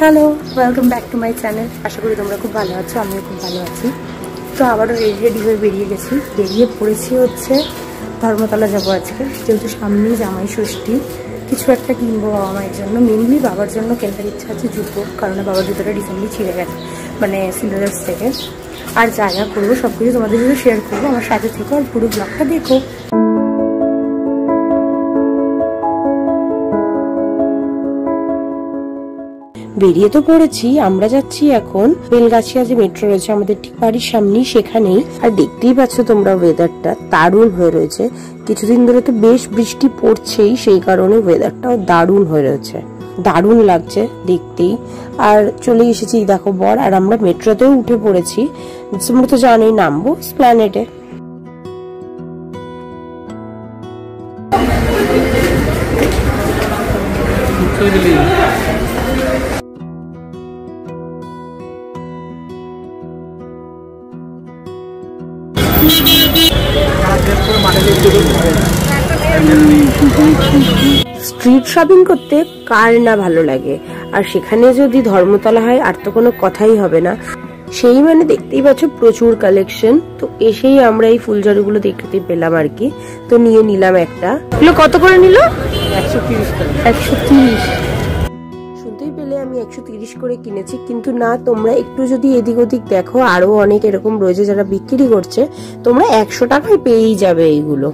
Hello, welcome back to my channel. আশা করি তোমরা খুব ভালো আছো, আমিও খুব ভালো আছি। তো আবারও রেডি হয়ে বেরিয়ে পড়েছি হচ্ছে ধর্মতলা যাবো আজকে, যেহেতু সামনেই জামাই ষষ্ঠী। কিছু একটা কিনবো বাবা মায়ের জন্য, মেনলি বাবার জন্য কেনার ইচ্ছা আছে জুতো, কারণ বাবার জুতোটা রিসেন্টলি ছিঁড়ে গেছে, মানে সিলেবাস থেকে। আর যা যা করবো সব কিছু তোমাদের সাথে শেয়ার করবো, আমার সাথে থেকো আর পুরো ব্লগটা দেখো। বেরিয়ে তো পড়েছি, আমরা যাচ্ছি এখন বেলগাছিয়া যে মেট্রো রয়েছে আমাদের ঠিক বাড়ির সামনেই, সেখানেই। আর দেখতেই পাচ্ছ তোমরা ওয়েদারটা দারুণ হয়ে রয়েছে। কিছুদিন ধরে তো বেশ বৃষ্টি পড়ছেই, সেই কারণে ওয়েদারটাও দারুণ হয়ে রয়েছে, দারুণ লাগছে দেখতেই। আর চলে এসেছি দেখো বর আর আমরা মেট্রোতেও উঠে পড়েছি। তোমরা তো জানোই নামবো এসপ্ল্যানেডে। স্ট্রিট শপিং করতে কার না ভালো লাগে, আর সেখানে যদি ধর্মতলা হয় আর তো কোনো কথাই হবে না। সেই মানে দেখতেই পাচ্ছ প্রচুর কালেকশন। তো এসেই আমরা এই ফুলঝাড়ুগুলো দেখতে পেলাম আর কি, তো নিয়ে নিলাম একটা। কত করে নিল? 130। শুনতেই পেলে আমি 130 করে কিনেছি, কিন্তু না, তোমরা একটু যদি এদিক ওদিক দেখো আরো অনেক এরকম রয়েছে যারা বিক্রি করছে, তোমরা 100 টাকায় পেয়েই যাবে এইগুলো।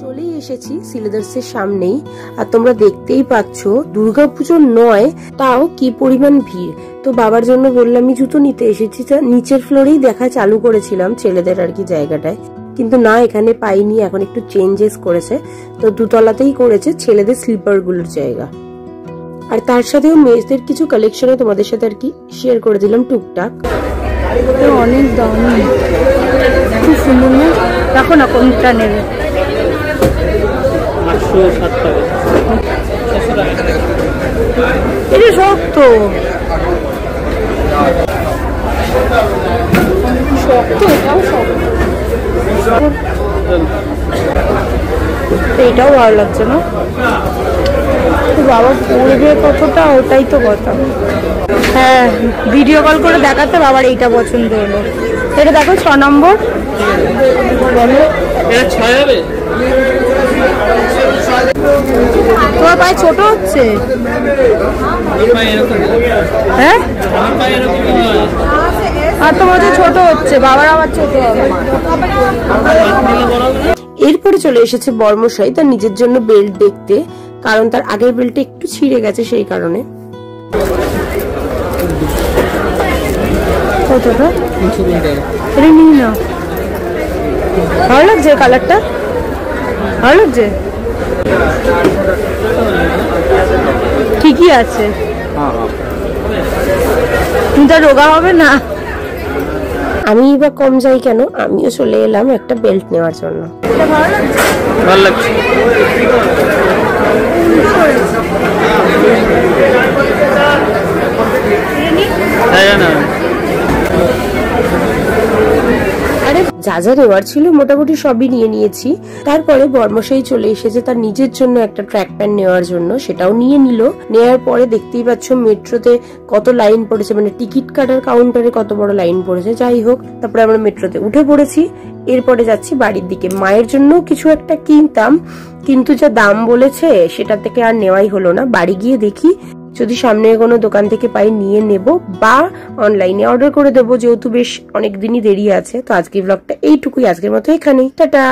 চলেই এসেছি সিলেদার্সের সামনেই, আর তোমরা দেখতেই পাচ্ছ দুর্গাপুজো নয়, তাও কি পরিমাণ ভিড়। তো বাবার জন্য বললাম আমি জুতো নিতে এসেছি, নিচের ফ্লোরেই দেখা চালু করেছিলাম ছেলেদের আর কি জায়গাটায়, কিন্তু না এখানে পাইনি, এখন একটু চেঞ্জেস করেছে। তো দুতলাতেই করেছে ছেলেদের স্লিপার গুলোর জায়গা। আর তার সাথেও মেয়েদের কিছু কালেকশনে তোমাদের সাথে আর কি শেয়ার করে দিলাম টুকটাক। অনেক দাম, খুব সুন্দর না? দেখো না কোনটা নেবে। এটা শক্ত, এটাও শক্ত, এটাও ভালো লাগছে না? বাবা পড়বে কতটা, ওটাই তো কথা। হ্যাঁ, ভিডিও কল করে দেখাতে বাবার এইটা পছন্দ হলো। এটা দেখো 6 নম্বর। তোমার পায়ে ছোট হচ্ছে? হ্যাঁ, আর তোমার ছোট হচ্ছে, বাবার আবার ছোট হবে। এরপরে চলে এসেছে বর্মশাই তার নিজের জন্য বেল্ট দেখতে, কারণ তার আগের বেল্টটা একটু ছিঁড়ে গেছে, সেই কারণে। কতটা? এটা নিই না, ভালো লাগছে কালারটা, ভালো লাগছে, ঠিকই আছে। কিন্তু রোগা হবে না। আমি এবার কম যাই কেন, আমিও চলে এলাম একটা বেল্ট নেওয়ার জন্য। ভালো লাগছে। আরে যা যা নেওয়ার ছিল মোটামুটি সবই নিয়ে নিয়েছি। তারপরে বর্মশাই চলে এসেছে তার নিজের জন্য একটা ট্র্যাক প্যান্ট নেওয়ার জন্য, সেটাও নিয়ে নিল। নেওয়ার পরে দেখতেই পাচ্ছ মেট্রোতে কত লাইন পড়েছে, মানে টিকিট কাটার কাউন্টারে কত বড় লাইন পড়েছে। যাই হোক, তারপরে আমরা মেট্রোতে উঠে পড়েছি। এরপরে যাচ্ছি বাড়ির দিকে। মায়ের জন্য কিছু একটা কিনতাম, কিন্তু যা দাম বলেছে সেটা থেকে আর নেওয়াই হলো না। বাড়ি গিয়ে দেখি যদি সামনে কোনো দোকান থেকে পাই নিয়ে নেব, বা অনলাইনে অর্ডার করে দেবো, যেহেতু বেশ অনেক দিনই দেরি আছে। তো আজকের ব্লগটা এইটুকুই, আজকের মতো এখানেই, টাটা।